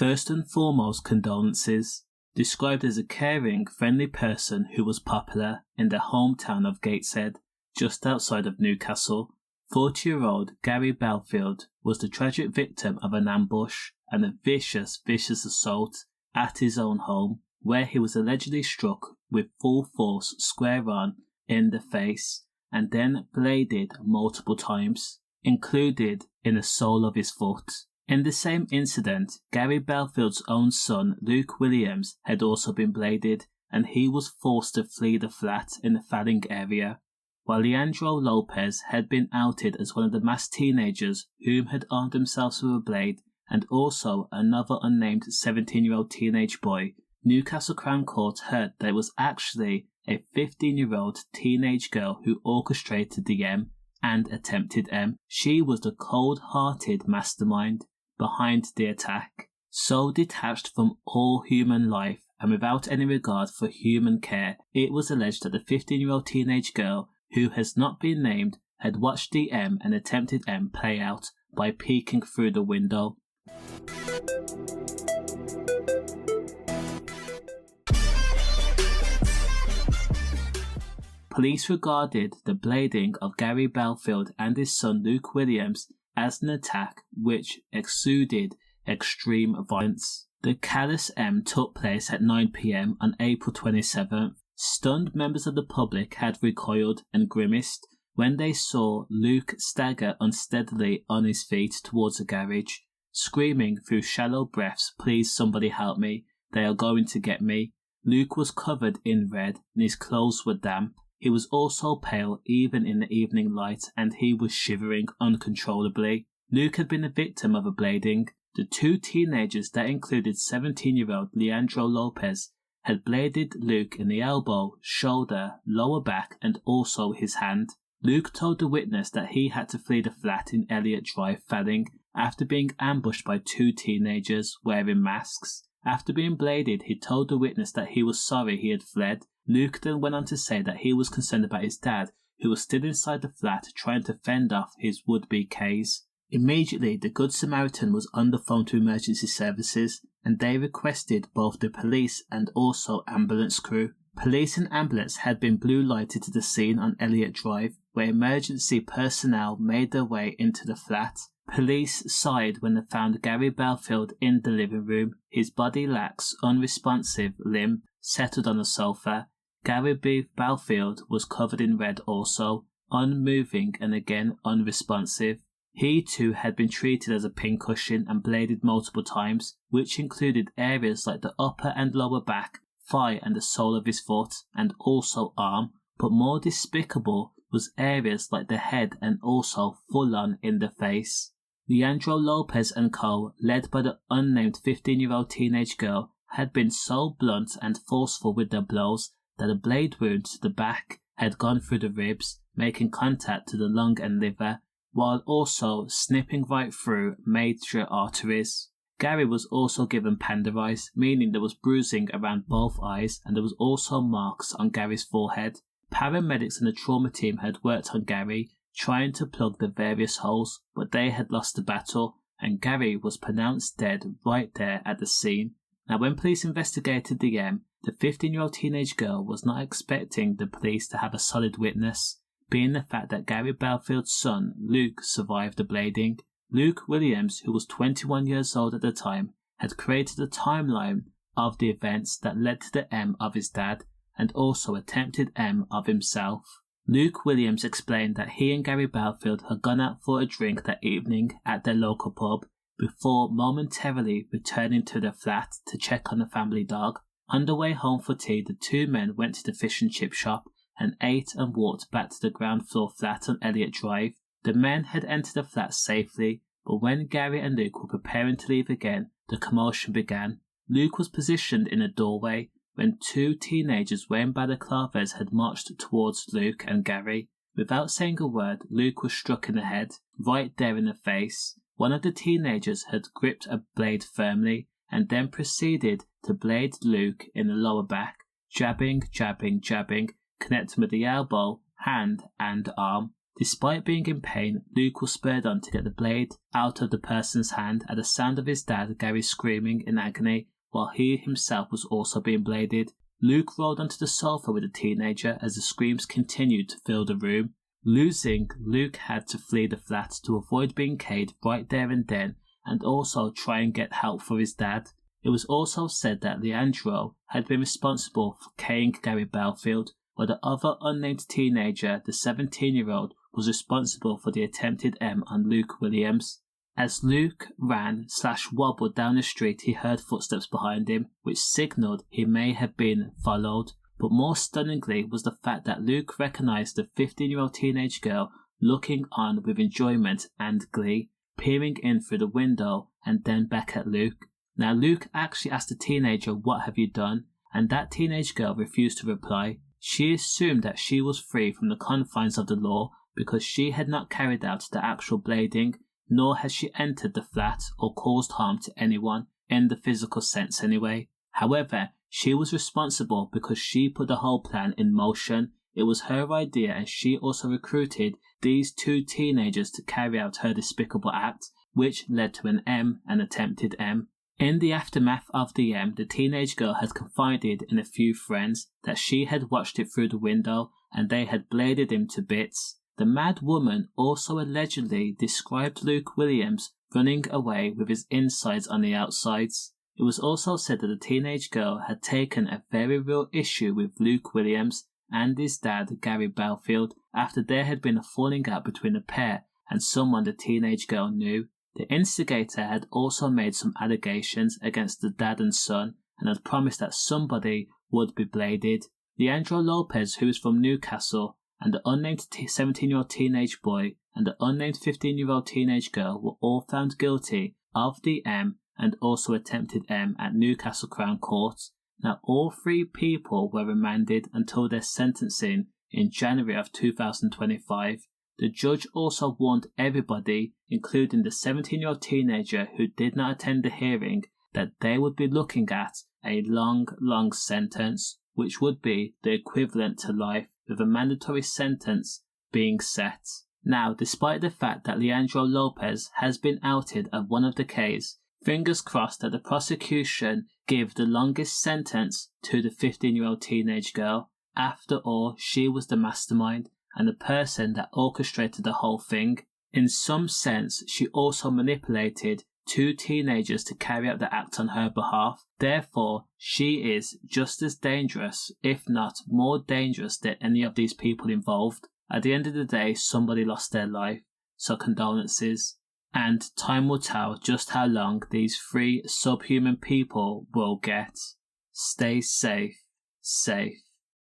First and foremost, condolences. Described as a caring, friendly person who was popular in the hometown of Gateshead, just outside of Newcastle, 40-year-old Gary Belfield was the tragic victim of an ambush and a vicious assault at his own home, where he was allegedly struck with full force square on in the face and then bladed multiple times, included in the sole of his foot. In the same incident, Gary Belfield's own son, Luke Williams, had also been bladed, and he was forced to flee the flat in the Fanning area, while Leandro Lopes had been outed as one of the masked teenagers whom had armed themselves with a blade, and also another unnamed 17-year-old teenage boy. Newcastle Crown Court heard that it was actually a 15-year-old teenage girl who orchestrated the M and attempted M. She was the cold-hearted mastermind behind the attack, so detached from all human life and without any regard for human care. It was alleged that the 15-year-old teenage girl, who has not been named, had watched the M and attempted M play out by peeking through the window. Police regarded the blading of Gary Belfield and his son Luke Williams as an attack which exuded extreme violence. The callous M took place at 9 p.m. on April 27th. Stunned members of the public had recoiled and grimaced when they saw Luke stagger unsteadily on his feet towards a garage, screaming through shallow breaths, "Please somebody help me, they are going to get me." Luke was covered in red and his clothes were damp. He was also pale even in the evening light, and he was shivering uncontrollably. Luke had been a victim of a blading. The two teenagers that included 17-year-old Leandro Lopes had bladed Luke in the elbow, shoulder, lower back and also his hand. Luke told the witness that he had to flee the flat in Elliott Drive, Fanning, after being ambushed by two teenagers wearing masks. After being bladed, he told the witness that he was sorry he had fled. Luke then went on to say that he was concerned about his dad, who was still inside the flat trying to fend off his would-be K's. Immediately, the Good Samaritan was on the phone to emergency services, and they requested both the police and also ambulance crew. Police and ambulance had been blue lighted to the scene on Elliott Drive, where emergency personnel made their way into the flat. Police sighed when they found Gary Belfield in the living room, his body lax, unresponsive, limp, settled on the sofa. Gary Belfield was covered in red also, unmoving and again unresponsive. He too had been treated as a pincushion and bladed multiple times, which included areas like the upper and lower back, thigh and the sole of his foot, and also arm, but more despicable was areas like the head and also full on in the face. Leandro Lopes and co., led by the unnamed 15-year-old teenage girl, had been so blunt and forceful with their blows that a blade wound to the back had gone through the ribs, making contact to the lung and liver, while also snipping right through major arteries. Gary was also given panda eyes, meaning there was bruising around both eyes, and there was also marks on Gary's forehead. Paramedics and the trauma team had worked on Gary, trying to plug the various holes, but they had lost the battle, and Gary was pronounced dead right there at the scene. Now, when police investigated the M, the 15-year-old teenage girl was not expecting the police to have a solid witness, being the fact that Gary Belfield's son, Luke, survived the blading. Luke Williams, who was 21 years old at the time, had created a timeline of the events that led to the M of his dad, and also attempted M of himself. Luke Williams explained that he and Gary Belfield had gone out for a drink that evening at their local pub, before momentarily returning to their flat to check on the family dog. On the way home for tea, the two men went to the fish and chip shop and ate and walked back to the ground floor flat on Elliott Drive. The men had entered the flat safely, but when Gary and Luke were preparing to leave again, the commotion began. Luke was positioned in a doorway when two teenagers wearing balaclavas had marched towards Luke and Gary. Without saying a word, Luke was struck in the head, right there in the face. One of the teenagers had gripped a blade firmly and then proceeded to blade Luke in the lower back, jabbing, connecting with the elbow, hand and arm. Despite being in pain, Luke was spurred on to get the blade out of the person's hand at the sound of his dad, Gary, screaming in agony, while he himself was also being bladed. Luke rolled onto the sofa with the teenager as the screams continued to fill the room. Losing, Luke had to flee the flat to avoid being caged right there and then, and also try and get help for his dad. It was also said that Leandro had been responsible for caning Gary Belfield, while the other unnamed teenager, the 17-year-old, was responsible for the attempted M on Luke Williams. As Luke ran/wobbled down the street, he heard footsteps behind him, which signalled he may have been followed. But more stunningly was the fact that Luke recognised the 15-year-old teenage girl looking on with enjoyment and glee, peering in through the window and then back at Luke. Now Luke actually asked the teenager, "What have you done?" and that teenage girl refused to reply. She assumed that she was free from the confines of the law because she had not carried out the actual blading, nor had she entered the flat or caused harm to anyone, in the physical sense anyway. However, she was responsible because she put the whole plan in motion. It was her idea, and she also recruited these two teenagers to carry out her despicable act, which led to an attempted M. In the aftermath of the M, the teenage girl had confided in a few friends that she had watched it through the window and they had bladed him to bits. The mad woman also allegedly described Luke Williams running away with his insides on the outsides. It was also said that the teenage girl had taken a very real issue with Luke Williams and his dad, Gary Belfield, after there had been a falling out between the pair and someone the teenage girl knew. The instigator had also made some allegations against the dad and son and had promised that somebody would be bladed. Leandro Lopes, who is from Newcastle, and the unnamed 17-year-old teenage boy and the unnamed 15-year-old teenage girl were all found guilty of the M and also attempted M at Newcastle Crown Court. Now all three people were remanded until their sentencing in January of 2025. The judge also warned everybody, including the 17-year-old teenager who did not attend the hearing, that they would be looking at a long sentence, which would be the equivalent to life, with a mandatory sentence being set. Now, despite the fact that Leandro Lopes has been outed as one of the case, fingers crossed that the prosecution give the longest sentence to the 15-year-old teenage girl. After all, she was the mastermind and the person that orchestrated the whole thing. In some sense, she also manipulated two teenagers to carry out the act on her behalf. Therefore, she is just as dangerous, if not more dangerous, than any of these people involved. At the end of the day, somebody lost their life, so condolences. And time will tell just how long these three subhuman people will get. Stay safe.